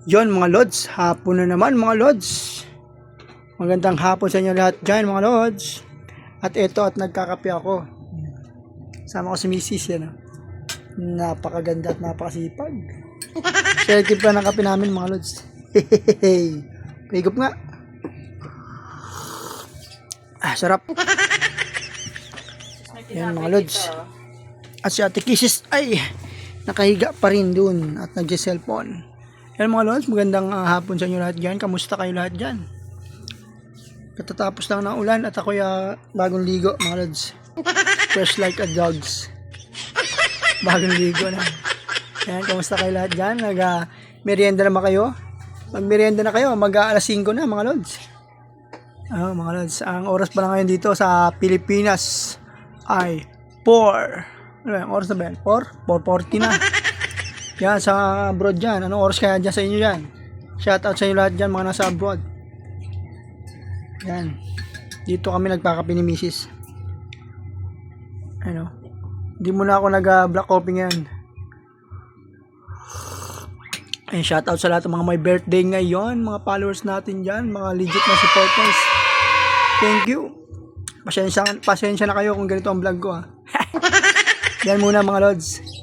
Yon mga lods, hapon na naman mga lods. Magandang hapon sa inyo lahat dyan mga lods. At ito at nagkakape ako. Sama ko si Mrs. Yan. Napakaganda at napakasipag. Selective pa ng kape namin mga lods. Hehehe. Pigop nga. Sarap. Yan mga lods. At si Ate Kisses ay nakahiga pa rin dun at nagje-cellphone. Yan mga lods, magandang hapon sa inyo lahat dyan. Kamusta kayo lahat dyan? Katatapos lang ng ulan at ako bagong ligo mga lods. Fresh like a dogs. Bagong ligo na. Yan, kamusta kayo lahat dyan? Nag-merienda naman kayo? Mag-merienda na kayo, mag-alas 5 na mga lods. Mga lods, ang oras pa lang ngayon dito sa Pilipinas ay 4. Ano ba, oras na ba yan? 4? 4:40 na. Yan, sa abroad dyan. Anong oras kaya dyan sa inyo dyan? Shout out sa inyo lahat dyan, mga nasa abroad. Yan. Dito kami nagpakape ni Mrs. Ano? Hindi muna ako nag-black coffee ngayon. And shout out sa lahat ng mga may birthday ngayon, mga followers natin dyan, mga legit na supporters. Thank you. Pasensya na kayo kung ganito ang vlog ko. Yan muna mga lods.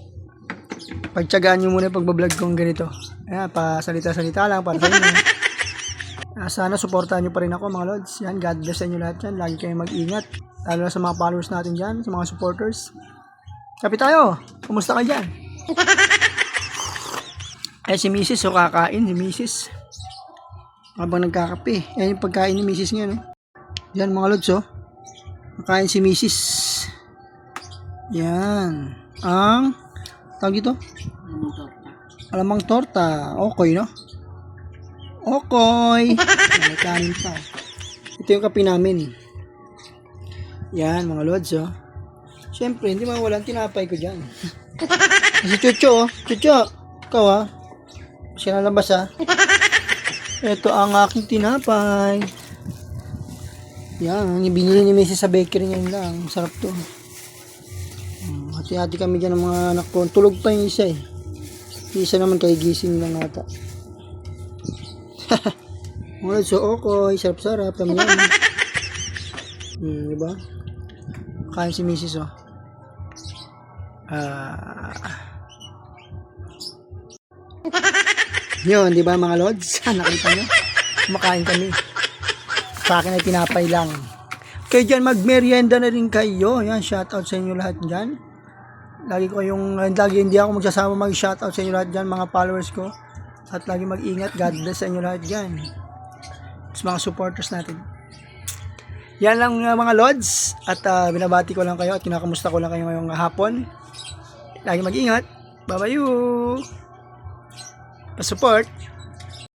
Pagtyagaan nyo muna yung pagbablog kong ganito. Ayan, pasalita-salita lang para sa inyo. Sana supportahan nyo pa rin ako mga lods. Yan, God bless sa inyo lahat yan. Lagi kayong mag-ingat. Lalo na sa mga followers natin dyan, sa mga supporters. Kapi tayo. Kumusta ka dyan? Si Mrs. So kakain si Mrs. Habang nagkakape. Yan yung pagkain ni Mrs. ngayon. Yan mga lods kakain si Mrs. Yan. Ang tawag ito? Alamang torta. Okay, no? Okay. May kanin pa. Ito yung kape namin. Yan, mga lods, Siyempre, hindi mawalan tinapay ko dyan. Si Chucho, Chucho. Ikaw, siya na labas, Ito ang aking tinapay. Yan, binili ni Mrs. sa bakery ngayon lang. Sarap to. Hati-hati kami dyan ng mga anak ko. Tulog pa yung isa isa naman kay gising lang ata. Mga so okay, sarap-sarap kami yan. Diba? Kain si Mrs. Yun, diba mga lods? Nakita nyo? Kumakain kami. Sa akin ay tinapay lang. Kayo dyan, mag-merienda na rin kayo. Yan, shoutout sa inyo lahat dyan. Lagi hindi ako magsasama mag-shoutout sa inyo lahat dyan, mga followers ko. At lagi mag-ingat. God bless sa inyo lahat dyan. Sa mga supporters natin. Yan lang mga lods. At binabati ko lang kayo at kinakamusta ko lang kayo ngayong hapon. Lagi mag-ingat. Bye-bye. Pa-support.